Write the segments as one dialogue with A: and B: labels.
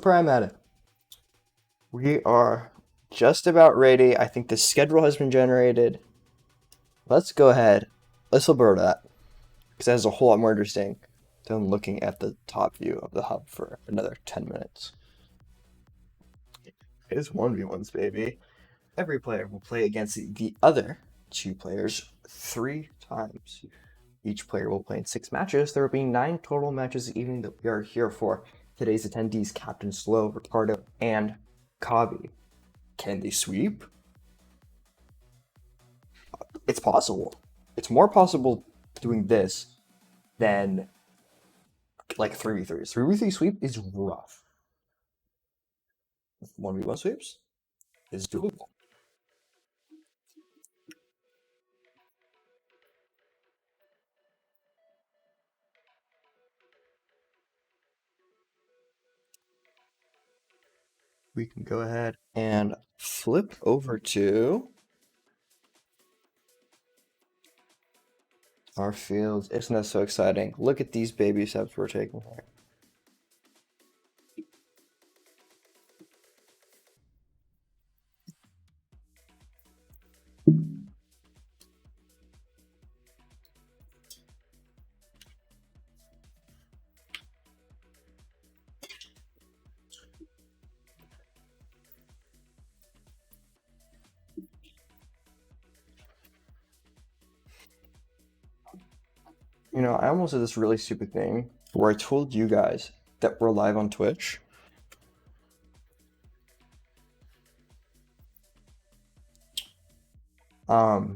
A: Prime at it. We are just about ready. I think the schedule has been generated. Let's go ahead. Let's flip over to that because that is a whole lot more interesting than looking at the top view of the hub for another 10 minutes. It's 1v1s, baby. Every player will play against the other two players 3 times. Each player will play in 6 matches. There will be 9 total matches this evening that we are here for. Today's attendees, Captain Slow, Ricardo, and Kabi. Can they sweep? It's possible. It's more possible doing this than like 3v3s. 3v3 sweep is rough. 1v1 sweeps is doable. We can go ahead and flip over to our fields. Isn't that so exciting? Look at these baby steps we're taking here. You know, I almost did this really stupid thing where I told you guys that we're live on Twitch. But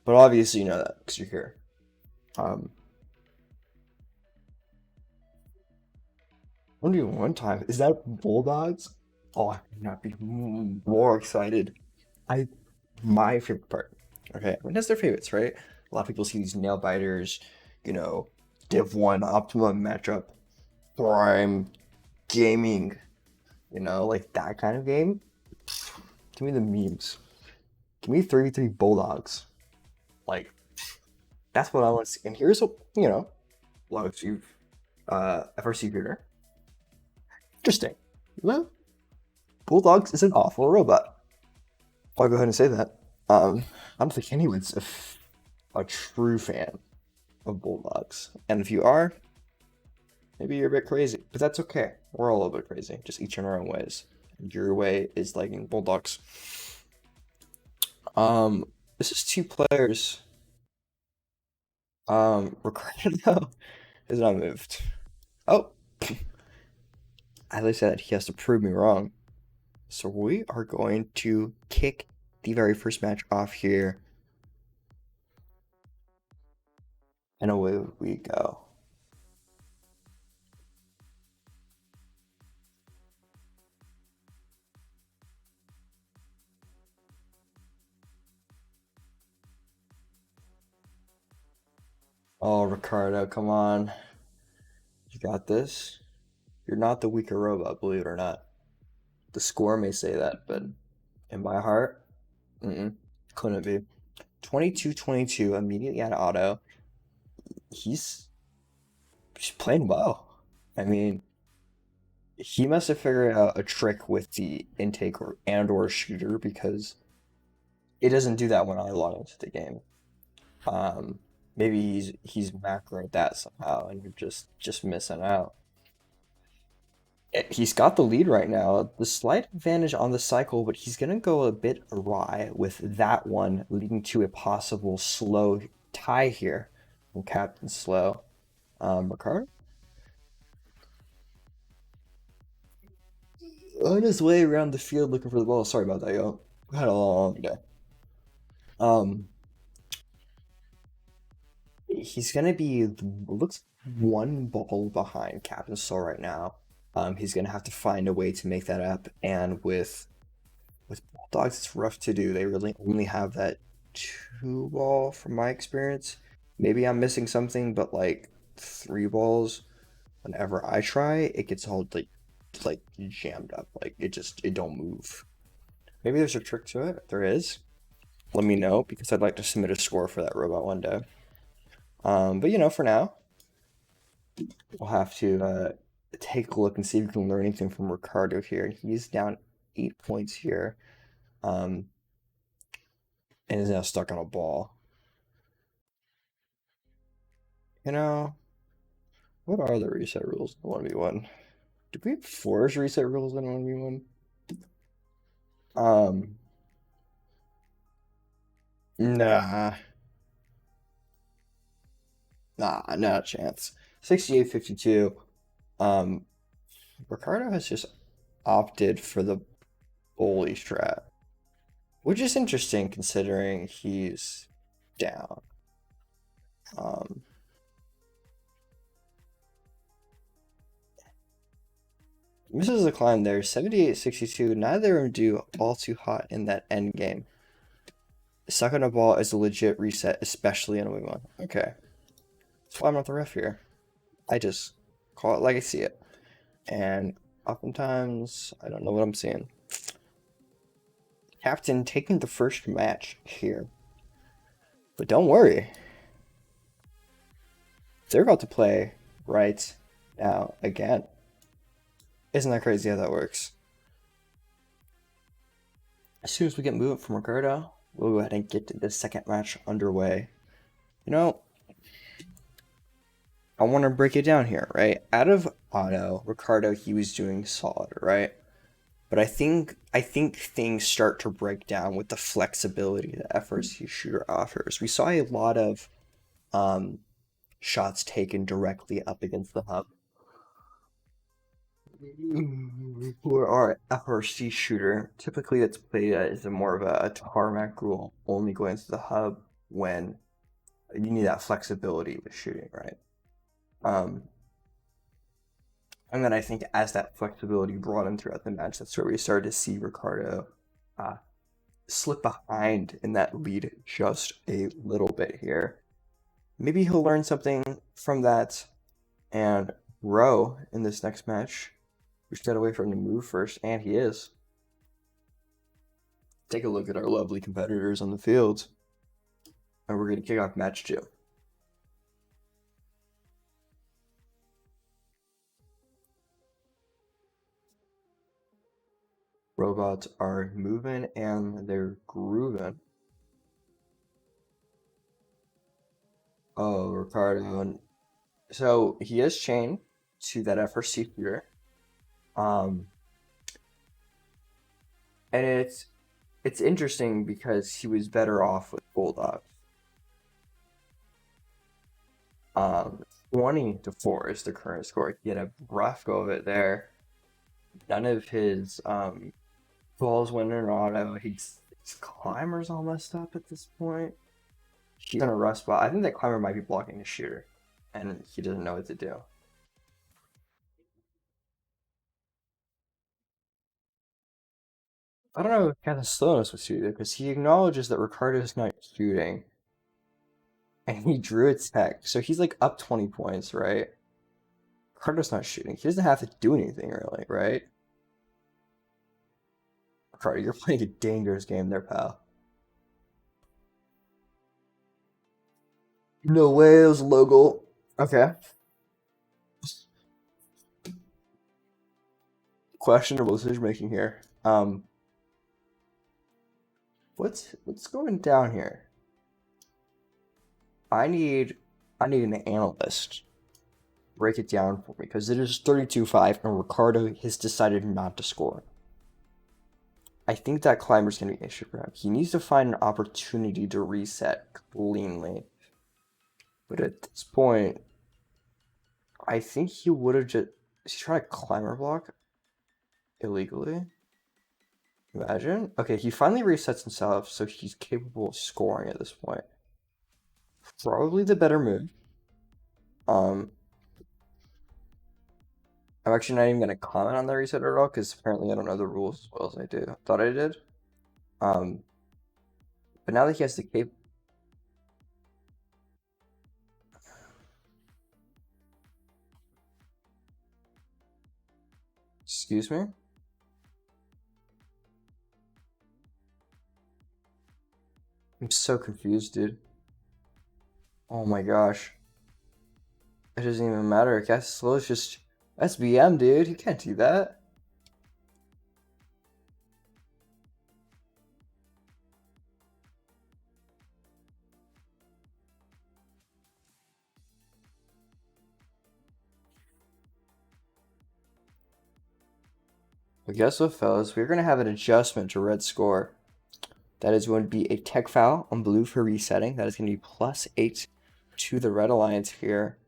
A: obviously you know that because you're here. Only one time. Is that Bulldogs? Oh, I could not be more excited. My favorite part. Okay, I mean, that's their favorites, right? A lot of people see these nail biters, you know, Div 1 optimum matchup, prime gaming, you know, like that kind of game. Give me the memes. Give me 33 Bulldogs. Like, that's what I want to see. And here's a, you know, logs you FRC Ladder. Interesting. Well, Bulldogs is an awful robot. I'll go ahead and say that. I don't think anyone's a true fan of Bulldogs. And if you are, maybe you're a bit crazy. But that's okay. We're all a little bit crazy, just each in our own ways. Your way is liking Bulldogs. This is 2 players. Ricardo is not moved. Oh, as I said, he has to prove me wrong. So we are going to kick the very first match off here. And away we go. Oh, Ricardo, come on. You got this. You're not the weaker robot, believe it or not. The score may say that, but in my heart, couldn't be. 22-22, immediately out of auto. He's playing well. I mean, he must have figured out a trick with the intake or shooter because it doesn't do that when I log into the game. Maybe he's macroed that somehow and you're just missing out. He's got the lead right now. The slight advantage on the cycle, but he's gonna go a bit awry with that one, leading to a possible slow tie here from Captain Slow. Ricardo? On his way around the field looking for the ball. Sorry about that, yo. We had a long day. Um, he's gonna be looks one ball behind Captain Slow right now. He's gonna have to find a way to make that up, and with Bulldogs, it's rough to do. They really only have that 2 ball from my experience. Maybe I'm missing something, but like 3 balls, whenever I try, it gets all like jammed up. Like it don't move. Maybe there's a trick to it. If there is, let me know because I'd like to submit a score for that robot one day. But you know, for now, we'll have to take a look and see if we can learn anything from Ricardo here. He's down 8 points here, and is now stuck on a ball. You know, what are the reset rules in 1v1? Do we force reset rules in 1v1? Nah. Nah, not a chance. 68-52. Ricardo has just opted for the bully strat, which is interesting considering he's down. Misses the climb there. 78-62. Neither of them do all too hot in that end game. Stuck on a ball is a legit reset, especially in a wing one. Okay. That's why I'm not the ref here. I just call it like I see it. And oftentimes, I don't know what I'm seeing. Captain taking the first match here. But don't worry. They're about to play right now again. Isn't that crazy how that works? As soon as we get movement from Ricardo, we'll go ahead and get the second match underway. You know, I want to break it down here, right? Out of auto, Ricardo, he was doing solid, right? But I think things start to break down with the flexibility that FRC shooter offers. We saw a lot of shots taken directly up against the hub. For our FRC shooter, typically it's played as more of a tarmac rule, only going to the hub when you need that flexibility with shooting, right? And then I think as that flexibility broadened throughout the match, that's where we started to see Ricardo slip behind in that lead just a little bit here. Maybe he'll learn something from that and grow in this next match. We should get away from him to move first, and he is. Take a look at our lovely competitors on the field. And we're going to kick off match 2. Robots are moving and they're grooving. Oh, Ricardo. So he is chained to that FRC shooter. And it's interesting because he was better off with Bulldogs. 20-4 is the current score. He had a rough go of it there. None of his balls went in auto. His climber's all messed up at this point. He's in a rough spot. I think that climber might be blocking the shooter, and he doesn't know what to do. I don't know if Castellano's was shooting because he acknowledges that Ricardo's not shooting, and he drew a tech, so he's like up 20 points, right? Ricardo's not shooting. He doesn't have to do anything really, right? Ricardo, you're playing a dangerous game there, pal. No way, it was logo. Okay. Questionable decision making here. What's going down here? I need an analyst. Break it down for me because it is 32-5 and Ricardo has decided not to score. I think that climber's going to be an issue for him. He needs to find an opportunity to reset cleanly. But at this point, I think he would have just... Is he trying to climber block illegally? Imagine. Okay, he finally resets himself, so he's capable of scoring at this point. Probably the better move. I'm actually not even going to comment on the reset at all, because apparently I don't know the rules as well as I do. Thought I did. But now that he has the cape... Excuse me? I'm so confused, dude. Oh my gosh. It doesn't even matter. Castello is just SBM, dude. You can't do that. But guess what, fellas? We're going to have an adjustment to red score. That is going to be a tech foul on blue for resetting. That is going to be +8 to the red alliance here.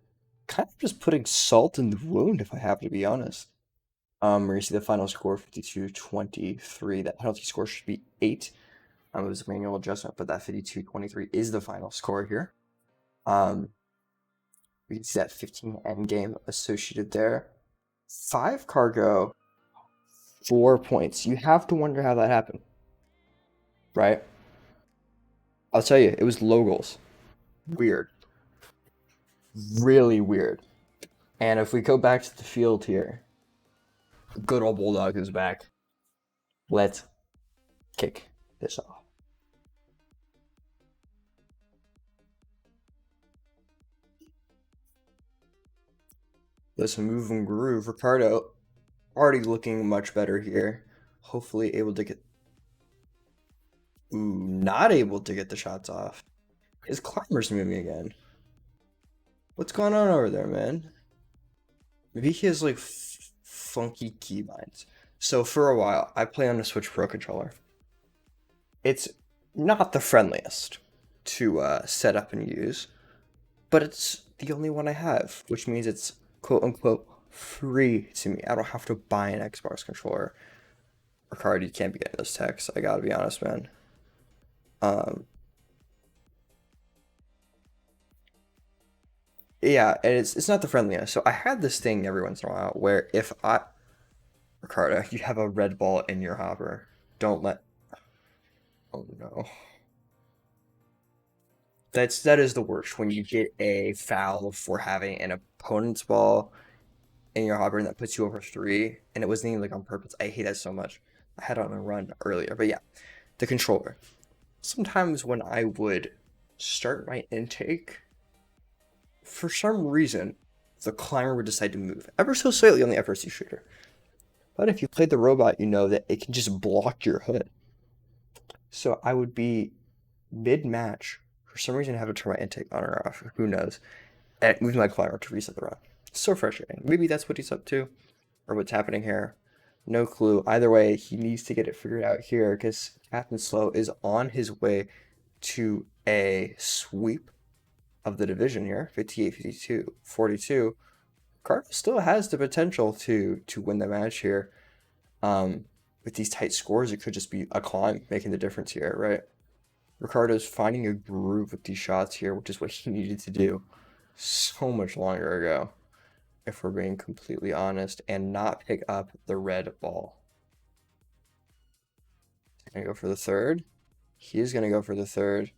A: Kind of just putting salt in the wound, if I have to be honest. We're going to see the final score 52-23. That penalty score should be 8. It was a manual adjustment, but that 52-23 is the final score here. We can see that 15 end game associated there. 5 cargo, 4 points. You have to wonder how that happened, right? I'll tell you, it was low goals. Weird. Really weird. And if we go back to the field here, good old Bulldog is back. Let's kick this off. Listen, move and groove. Ricardo already looking much better here. Hopefully able to get... Ooh, not able to get the shots off. His climber's moving again. What's going on over there, man? Maybe he has like funky keybinds. So for a while, I play on a Switch Pro controller. It's not the friendliest to set up and use, but it's the only one I have, which means it's quote unquote free to me. I don't have to buy an Xbox controller. Ricardo, you can't be getting those texts. I gotta be honest, man. Yeah, and it's not the friendliest. So I had this thing every once in a while where if I Ricardo, you have a red ball in your hopper. Don't let Oh no. That is the worst when you get a foul for having an opponent's ball in your hopper and that puts you over 3 and it wasn't even like on purpose. I hate that so much. I had it on a run earlier, but yeah, the controller. Sometimes when I would start my intake, for some reason, the climber would decide to move ever so slightly on the FRC shooter. But if you played the robot, you know that it can just block your hood. So I would be mid-match, for some reason I have to turn my intake on or off, who knows, and moving my climber to reset the run. So frustrating. Maybe that's what he's up to, or what's happening here. No clue. Either way, he needs to get it figured out here because Captain Slow is on his way to a sweep of the division here, 58-52, 42. Cardinals still has the potential to win the match here. With these tight scores, it could just be a climb making the difference here, right? Ricardo's finding a groove with these shots here, which is what he needed to do so much longer ago, if we're being completely honest, and not pick up the red ball. He's gonna go for the third. He is gonna go for the third.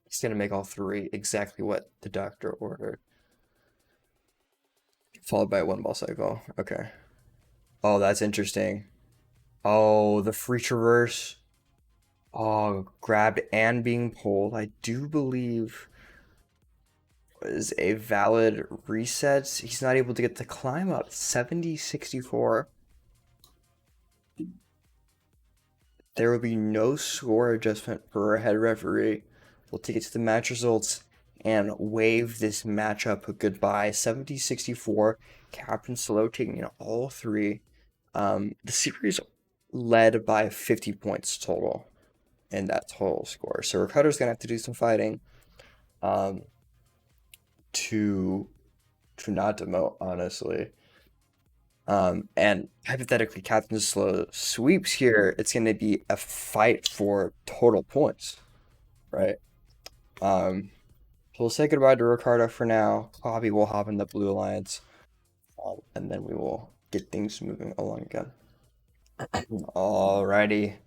A: He's gonna make all 3 exactly what the doctor ordered. Followed by a 1 ball cycle. Okay. Oh, that's interesting. Oh, the free traverse. Oh, grabbed and being pulled. I do believe is a valid reset. He's not able to get the climb up. 70-64. There will be no score adjustment for a head referee. We'll take it to the match results and wave this matchup goodbye. 70-64. Captain Slow taking all 3. The series led by 50 points total in that total score. So Ricardo's gonna have to do some fighting to not demote, honestly. And hypothetically, Captain Slow sweeps here. It's going to be a fight for total points, right? So we'll say goodbye to Ricardo for now. Bobby will hop in the Blue Alliance, and then we will get things moving along again. Alrighty,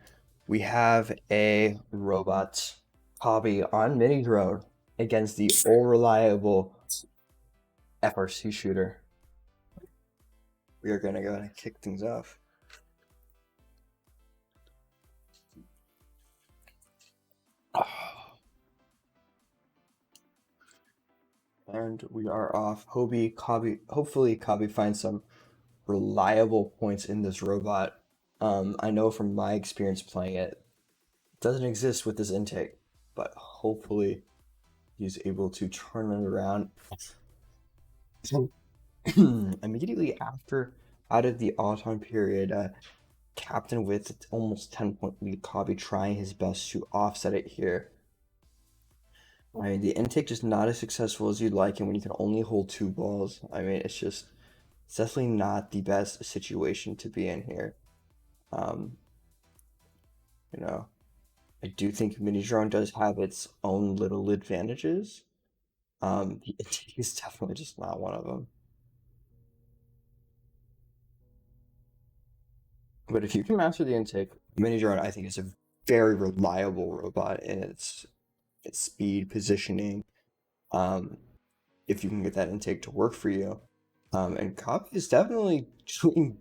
A: we have a robot Bobby on mini drone against the all reliable FRC shooter. We are going to go ahead and kick things off. And we are off. Hopefully Kabi finds some reliable points in this robot. I know from my experience playing it, it doesn't exist with this intake, but hopefully he's able to turn it around. So immediately after, out of the all-time period, Captain with almost 10-point lead, Kabi trying his best to offset it here. I mean, the intake just not as successful as you'd like, and when you can only hold two balls, I mean, it's definitely not the best situation to be in here. Um, you know, I do think mini drone does have its own little advantages. The intake is definitely just not one of them. But if you can master the intake, mini drone I think is a very reliable robot in its speed, positioning. Um, if you can get that intake to work for you. And Cobb is definitely doing,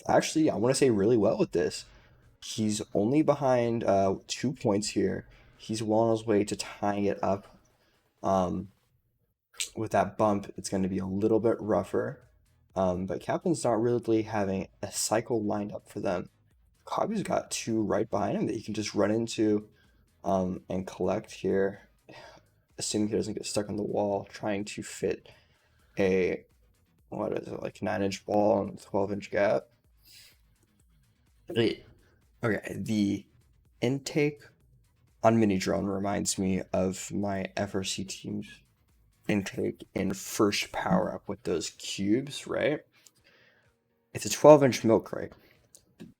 A: actually, I want to say really well with this. He's only behind 2 points here. He's well on his way to tying it up. Um, with that bump, it's going to be a little bit rougher. But Captain's not really having a cycle lined up for them. Cobby's got two right behind him that he can just run into and collect here, assuming he doesn't get stuck on the wall, trying to fit a, what is it, like 9-inch ball and 12-inch gap. Okay, the intake on mini drone reminds me of my FRC team's intake in first power up with those cubes, right? It's a 12-inch milk crate.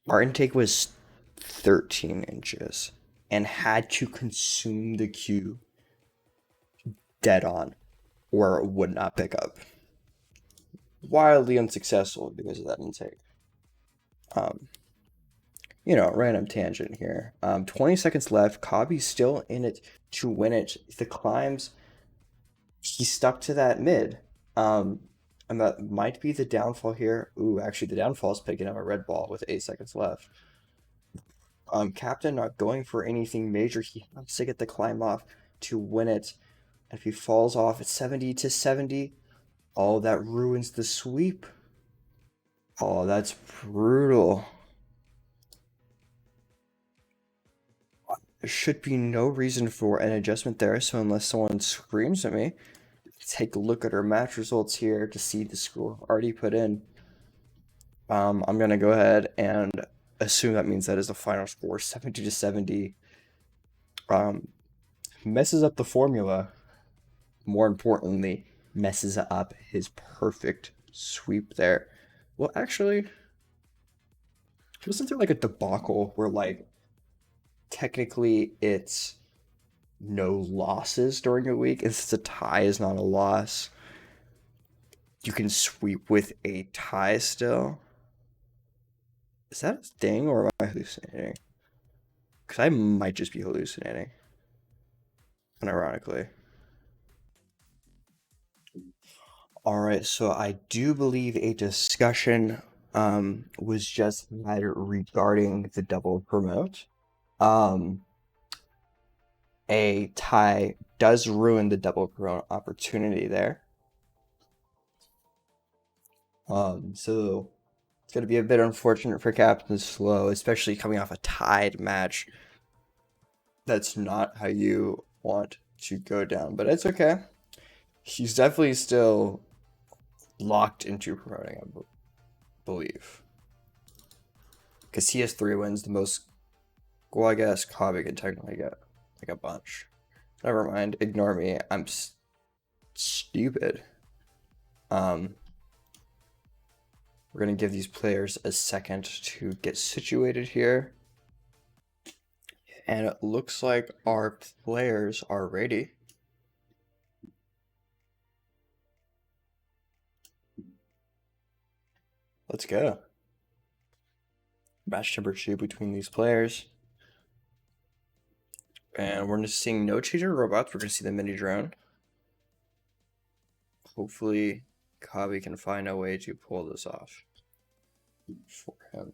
A: Our intake was 13 inches and had to consume the cube dead on or it would not pick up. Wildly unsuccessful because of that intake. Random tangent here. 20 seconds left. Kabi's still in it to win it. The climbs, he stuck to that mid. And that might be the downfall here. Ooh, actually, the downfall is picking up a red ball with 8 seconds left. Captain not going for anything major. He has to get the climb off to win it. And if he falls off at 70 to 70, oh, that ruins the sweep. Oh, that's brutal. There should be no reason for an adjustment there, so unless someone screams at me, take a look at our match results here to see the score already put in. I'm gonna go ahead and assume that means that is the final score, 70 to 70. Messes up the formula. More importantly, messes up his perfect sweep there. Well, actually, wasn't there like a debacle where like technically it's no losses during a week? If it's a tie is not a loss, you can sweep with a tie still. Is that a thing or am I hallucinating? Because I might just be hallucinating. Unironically. All right, so I do believe a discussion was just had regarding the double promote. A tie does ruin the double promote opportunity there. So it's gonna be a bit unfortunate for Captain Slow, especially coming off a tied match. That's not how you want to go down, but it's okay. He's definitely still locked into promoting, I believe. Because he has 3 wins, the most. Well, I guess Kobe could technically get like a bunch. Never mind, ignore me. I'm stupid. We're gonna give these players a second to get situated here. And it looks like our players are ready. Let's go. Match number 2 between these players. And we're just seeing no changer robots. We're gonna see the mini drone. Hopefully, Kabi can find a way to pull this off for him.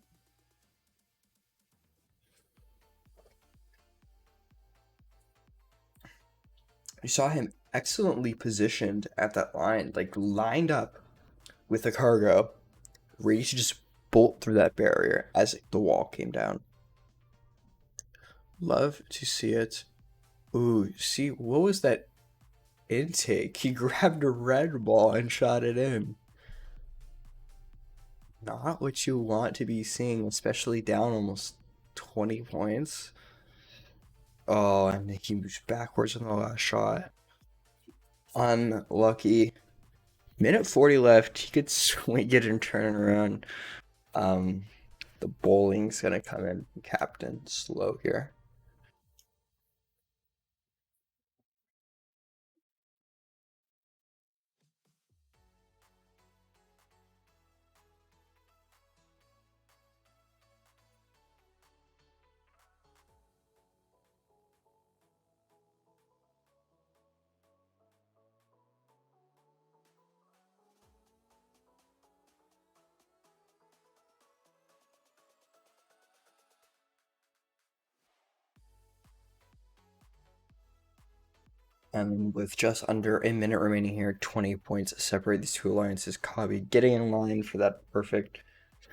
A: You saw him excellently positioned at that line, like lined up with the cargo, ready to just bolt through that barrier as the wall came down. Love to see it. Ooh, see, what was that intake? He grabbed a red ball and shot it in. Not what you want to be seeing, especially down almost 20 points. Oh, and he moves backwards in the last shot. Unlucky. Minute 40 left. He could swing it and turn it around. Um, the bowling's gonna come in. Captain slow here. And with just under a minute remaining here, 20 points separate these two alliances. Kabi getting in line for that perfect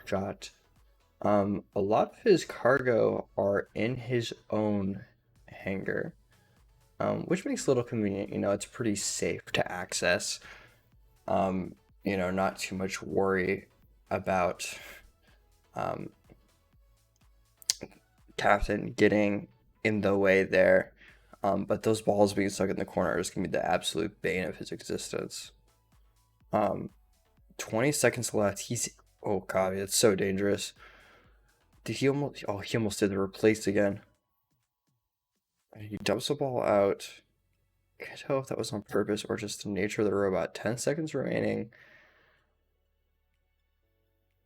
A: shot. A lot of his cargo are in his own hangar, which makes it a little convenient. You know, it's pretty safe to access. You know, not too much worry about um, Captain getting in the way there. But those balls being stuck in the corner is gonna be the absolute bane of his existence. Um, 20 seconds left. He's oh god, it's so dangerous. Did he almost? Oh, he almost did the replace again. He dumps the ball out. Can't tell if that was on purpose or just the nature of the robot. 10 seconds remaining.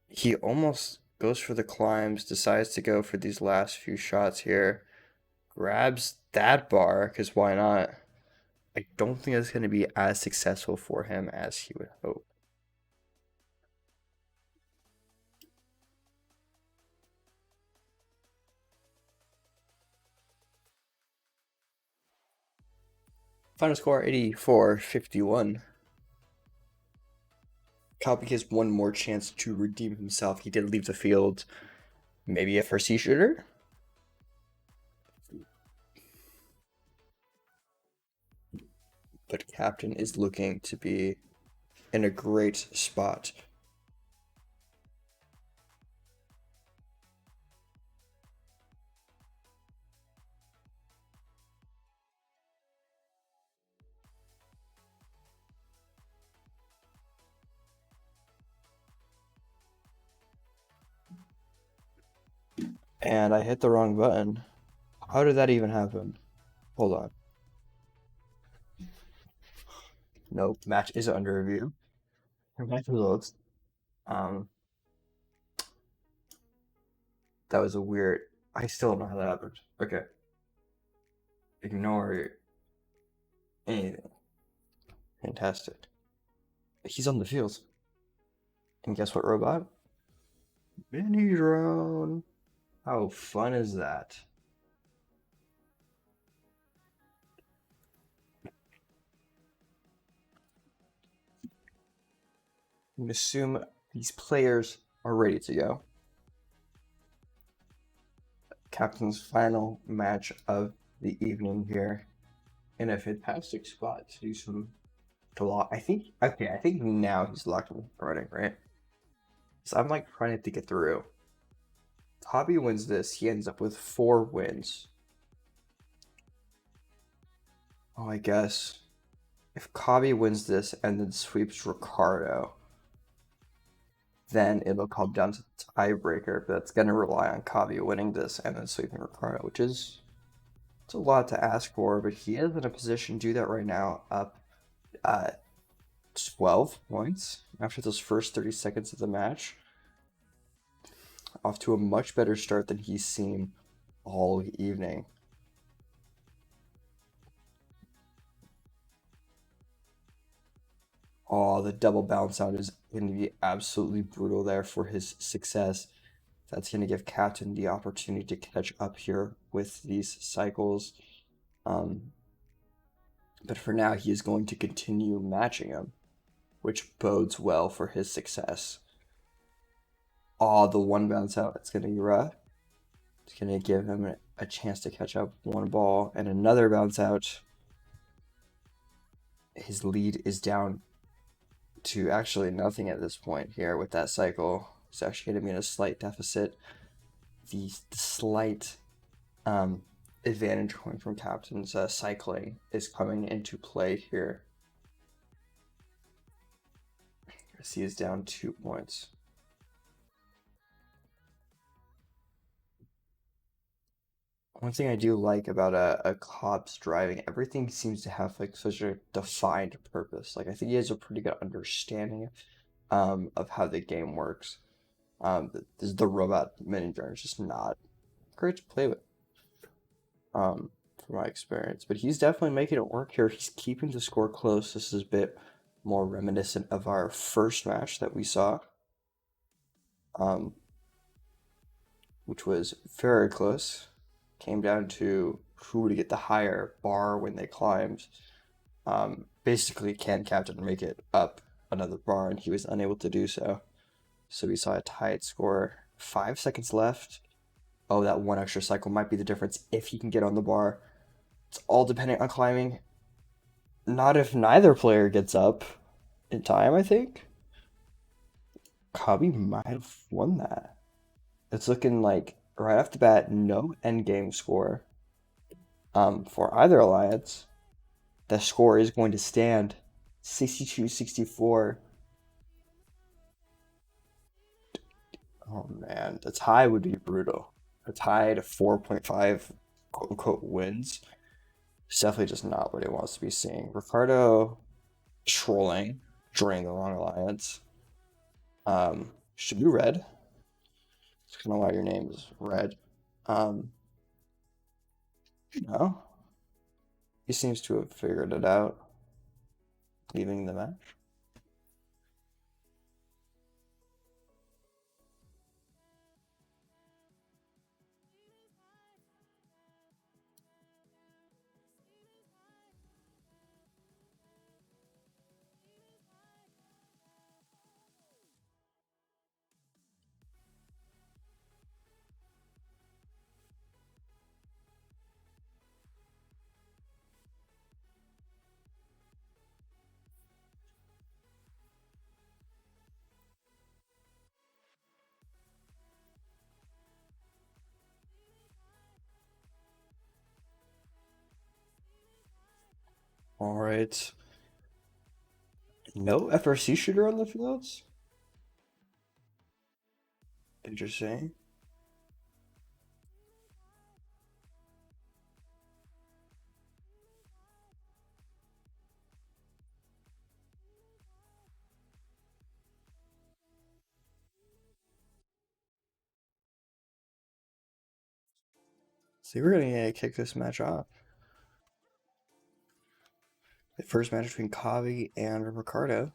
A: He almost goes for the climbs, decides to go for these last few shots here. Grabs that bar, because why not? I don't think it's going to be as successful for him as he would hope. Final score 84-51. Copy has one more chance to redeem himself. He did leave the field. Maybe a FRC shooter? But Captain is looking to be in a great spot. And I hit the wrong button. How did that even happen? Hold on. Nope, match is under review. Match results. Um, that was a weird. I still don't know how that happened. Okay. Ignore anything. Fantastic. He's on the field. And guess what, robot? Mini drone. How fun is that? I'm gonna assume these players are ready to go. Captain's final match of the evening here in a fantastic spot to do some to lock. I think okay, I think now he's locked and running, right? So I'm like trying to think it through. Hobby wins this, he ends up with 4 wins. Oh, I guess if Kabi wins this and then sweeps Ricardo, then it'll come down to the tiebreaker. But that's gonna rely on Kabi winning this and then sweeping Ricardo, which is it's a lot to ask for. But he is in a position to do that right now, up 12 points after those first 30 seconds of the match, off to a much better start than he's seen all evening. Oh, the double bounce out is going to be absolutely brutal there for his success. That's going to give Captain the opportunity to catch up here with these cycles. Um, But for now, he is going to continue matching him, which bodes well for his success. Oh, the one bounce out. It's going to be rough. It's going to give him a chance to catch up one ball and another bounce out. His lead is down to actually nothing at this point here with that cycle. He's actually going to be in a slight deficit. The slight advantage coming from Captain's cycling is coming into play here. As he is down 2 points. One thing I do like about a Cobb's driving, everything seems to have like such a defined purpose. Like I think he has a pretty good understanding of how the game works. The robot manager is just not great to play with, from my experience. But he's definitely making it work here. He's keeping the score close. This is a bit more reminiscent of our first match that we saw, which was very close. Came down to who would get the higher bar when they climbed. Basically, can Captain make it up another bar, and he was unable to do so. So we saw a tied score. 5 seconds left. Oh, that one extra cycle might be the difference if he can get on the bar. It's all dependent on climbing. Not if neither player gets up in time, I think. Kabi might have won that. It's looking like right off the bat, no end game score for either alliance. The score is going to stand 62-64. Oh man, the tie would be brutal. A tie to 4.5 quote unquote wins. It's definitely just not what he wants to be seeing. Ricardo trolling, joining the wrong alliance. Should be red. It's kind of why your name is red. No. He seems to have figured it out, leaving the match. All right. No FRC shooter on the fields? Interesting. So we're gonna kick this match off. The first match between Kavi and Ricardo.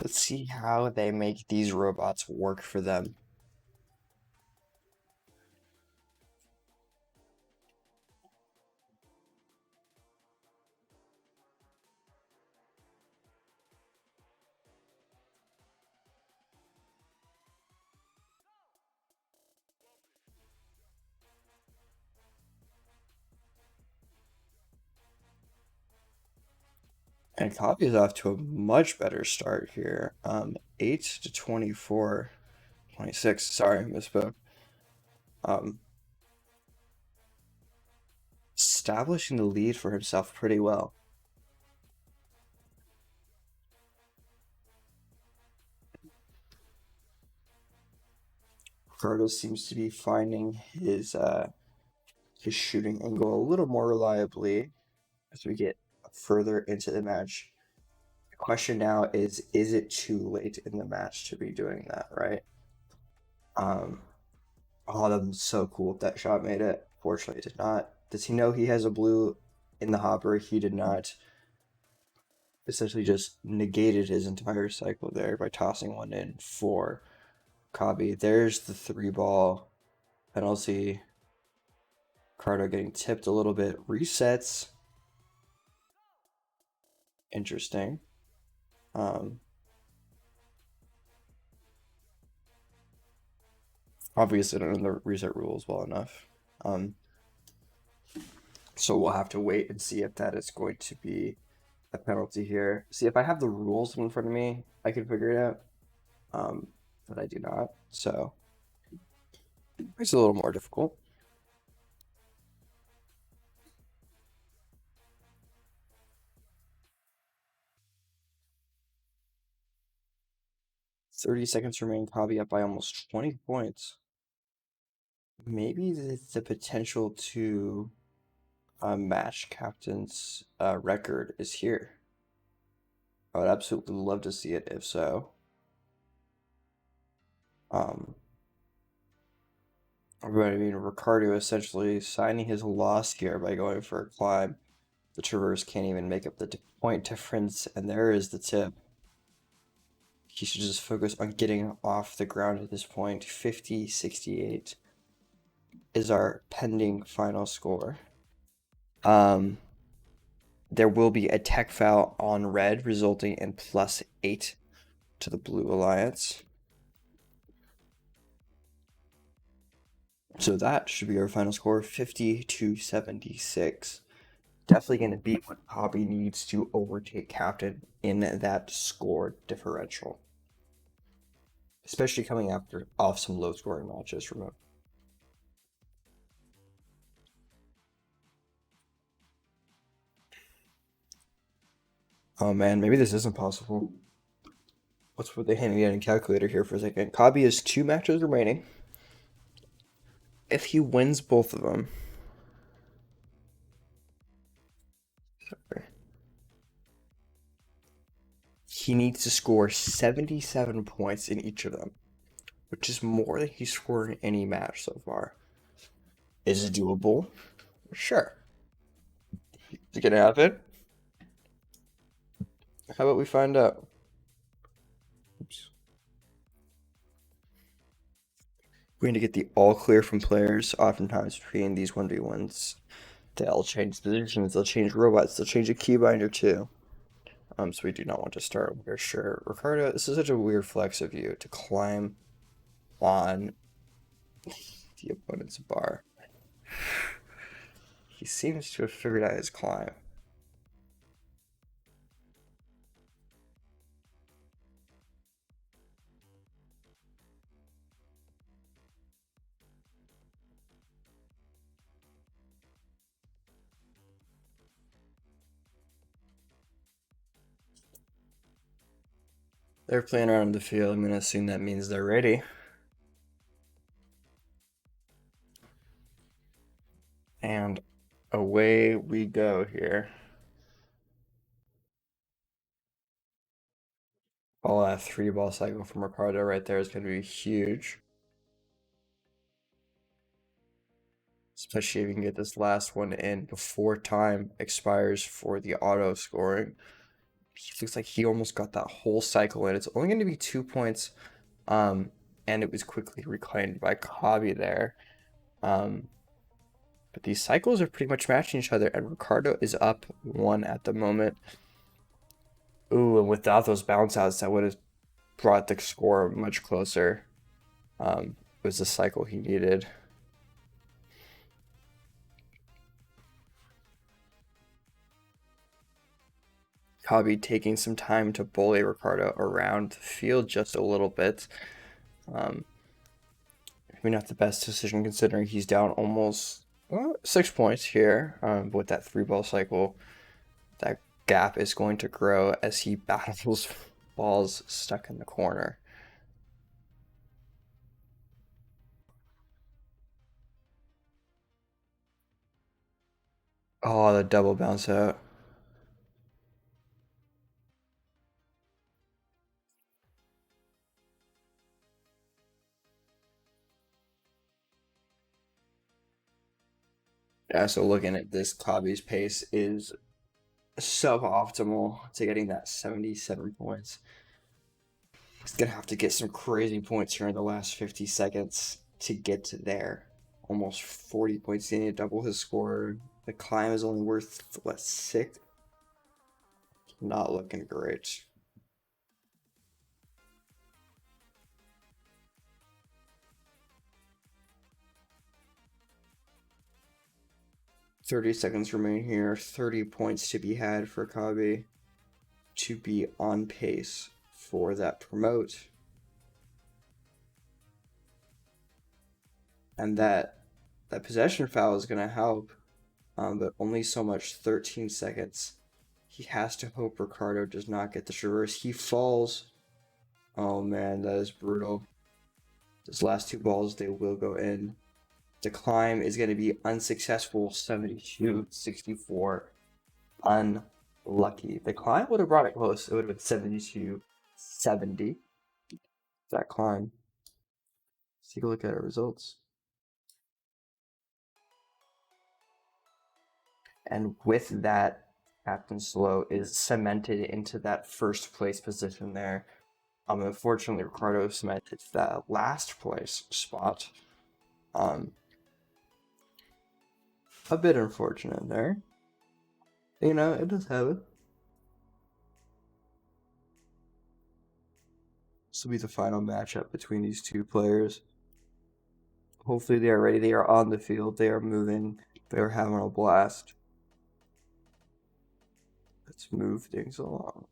A: Let's see how they make these robots work for them. And Kavi is off to a much better start here. 8 to 24, 26. Sorry, misspoke. Um, establishing the lead for himself pretty well. Ricardo seems to be finding his shooting angle a little more reliably as we get further into the match. The question now is it too late in the match to be doing that, right? Um, oh, that was so cool if that shot made it. Fortunately, it did not. Does he know he has a blue in the hopper? He did not. Essentially just negated his entire cycle there by tossing one in for Kabi. There's the 3-ball penalty. Cardo getting tipped a little bit. Resets. Interesting. Obviously, I don't know the reset rules well enough. Um, so we'll have to wait and see if that is going to be a penalty here. See, if I have the rules in front of me, I can figure it out. But I do not, so it's a little more difficult. 30 seconds remaining, Hobby up by almost 20 points. Maybe the potential to match Captain's record is here. I would absolutely love to see it if so. Um, but I mean, Ricardo essentially signing his loss here by going for a climb. The Traverse can't even make up the point difference, and there is the tip. He should just focus on getting off the ground at this point. 50-68 is our pending final score. There will be a tech foul on red, resulting in +8 to the Blue Alliance. So that should be our final score, 50-76. Definitely going to be what Hobby needs to overtake Captain in that score differential. Especially coming off some low scoring matches from him. Oh man, maybe this isn't possible. Let's put the handy calculator here for a second. Kabi has 2 matches remaining. If he wins both of them, he needs to score 77 points in each of them, which is more than he's scored in any match so far. Is it doable? Sure. Is it gonna happen? How about we find out? Oops. We're going to get the all clear from players. Oftentimes between these 1v1s, they'll change positions, they'll change robots, they'll change a keybinder too. So we do not want to start with sure. Ricardo, this is such a weird flex of you to climb on the opponent's bar. He seems to have figured out his climb. They're playing around the field. I'm gonna assume that means they're ready. And away we go here. All that 3-ball cycle from Ricardo right there is going to be huge. Especially if you can get this last one in before time expires for the auto scoring. It looks like he almost got that whole cycle in. It's only going to be 2 points. And it was quickly reclaimed by Kabi there. But these cycles are pretty much matching each other, and Ricardo is up 1 at the moment. Ooh, and without those bounce outs, that would have brought the score much closer. It was the cycle he needed. Kabi taking some time to bully Ricardo around the field just a little bit. Maybe not the best decision considering he's down almost 6 points here with that 3-ball cycle. That gap is going to grow as he battles balls stuck in the corner. Oh, the double bounce out. Yeah, so looking at this, Kabi's pace is suboptimal to getting that 77 points. He's gonna have to get some crazy points here in the last 50 seconds to get to there. Almost 40 points. He need to double his score. The climb is only worth what, 6? Not looking great. $30 remain here. 30 points to be had for Kabi to be on pace for that promote. And that possession foul is going to help, but only so much. 13 seconds. He has to hope Ricardo does not get the traverse. He falls. Oh man, that is brutal. Those last two balls, they will go in. The climb is going to be unsuccessful. 72, 64. Unlucky. The climb would have brought it close. It would have been 72, 70. That climb. Let's take a look at our results. And with that, Captain Slow is cemented into that first place position there. Unfortunately, Ricardo cemented that last place spot. A bit unfortunate there. You know, it does happen. This will be the final matchup between these two players. Hopefully they are ready. They are on the field. They are moving. They are having a blast. Let's move things along.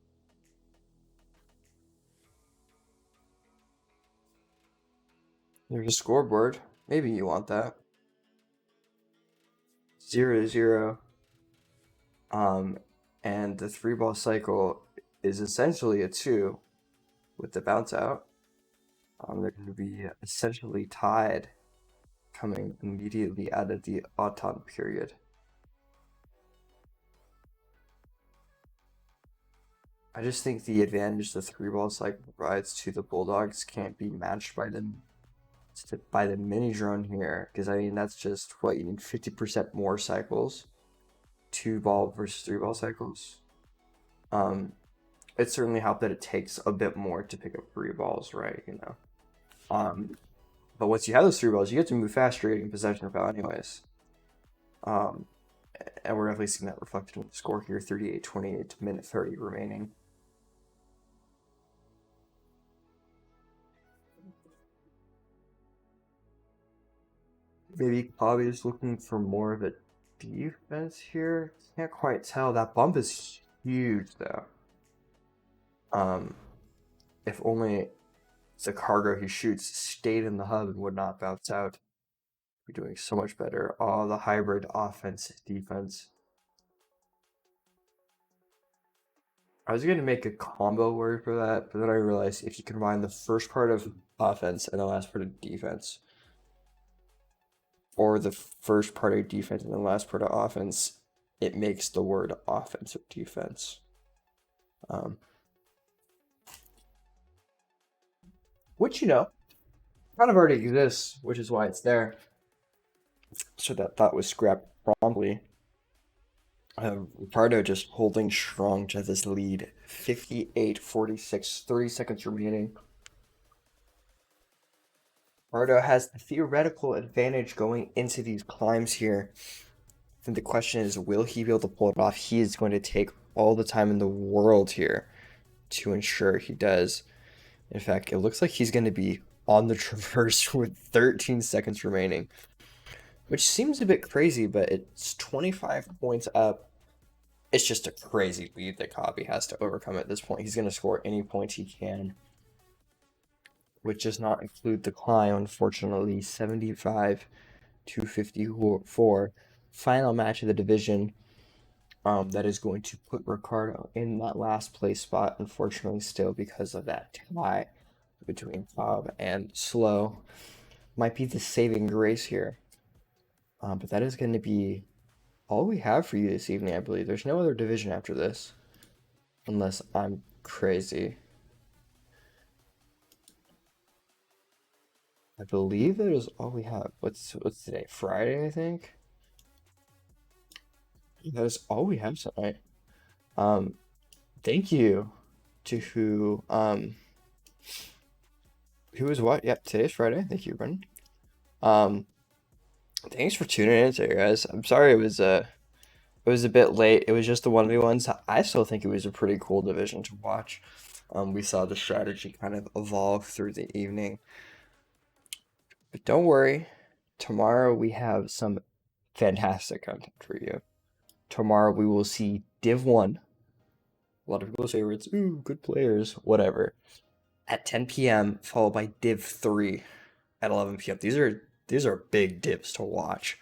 A: There's a scoreboard. Maybe you want that. 0-0. And the 3-ball cycle is essentially a 2 with the bounce out. They're going to be essentially tied coming immediately out of the autumn period. I just think the advantage the 3-ball cycle provides to the Bulldogs can't be matched by the mini drone here, because I mean that's just what you need, 50% more cycles, 2-ball versus 3-ball cycles. It certainly helped that it takes a bit more to pick up 3 balls, right? You know. But once you have those 3 balls, you get to move faster getting possession foul anyways. And we're definitely seeing that reflected in the score here, 38-28 to minute 30 remaining. Maybe Bobby is looking for more of a defense here. Can't quite tell. That bump is huge though. If only the cargo he shoots stayed in the hub and would not bounce out, we're doing so much better. Oh, the hybrid offense defense. I was gonna make a combo word for that, but then I realized if you combine the first part of offense and the last part of defense, or the first part of defense and the last part of offense, it makes the word offensive defense. Which, you know, kind of already exists, which is why it's there. So that thought was scrapped promptly. Ricardo just holding strong to this lead. 58-46, 30 seconds remaining. Ricardo has the theoretical advantage going into these climbs here. And the question is, will he be able to pull it off? He is going to take all the time in the world here to ensure he does. In fact, it looks like he's going to be on the traverse with 13 seconds remaining, which seems a bit crazy, but it's 25 points up. It's just a crazy lead that Kabi has to overcome at this point. He's going to score any points he can, which does not include the climb, unfortunately. 75-54. Final match of the division. That is going to put Ricardo in that last place spot, unfortunately, still because of that tie between Cobb and Slow. Might be the saving grace here. But that is going to be all we have for you this evening, I believe. There's no other division after this, unless I'm crazy. I believe that is all we have. What's today? Friday, I think. That is all we have tonight. Thank you to who is what? Yep, today's Friday. Thank you, Brendan. Thanks for tuning in today, guys. I'm sorry it was It was a bit late. It was just the 1v1s. I still think it was a pretty cool division to watch. We saw the strategy kind of evolve through the evening. But don't worry, tomorrow we have some fantastic content for you. Tomorrow we will see Div 1. A lot of people's favorites. Ooh, good players. Whatever. At 10 p.m., followed by Div 3 at 11 p.m. These are big divs to watch.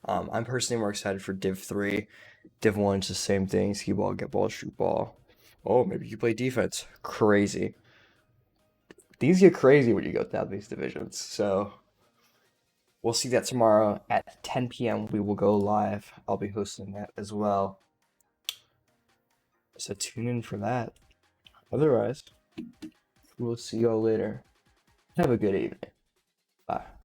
A: I'm personally more excited for Div 3. Div 1 is the same thing. Ski ball, get ball, shoot ball. Oh, maybe you play defense. Crazy. These get crazy when you go down these divisions. So we'll see that tomorrow at 10 p.m. We will go live. I'll be hosting that as well. So tune in for that. Otherwise, we'll see y'all later. Have a good evening. Bye.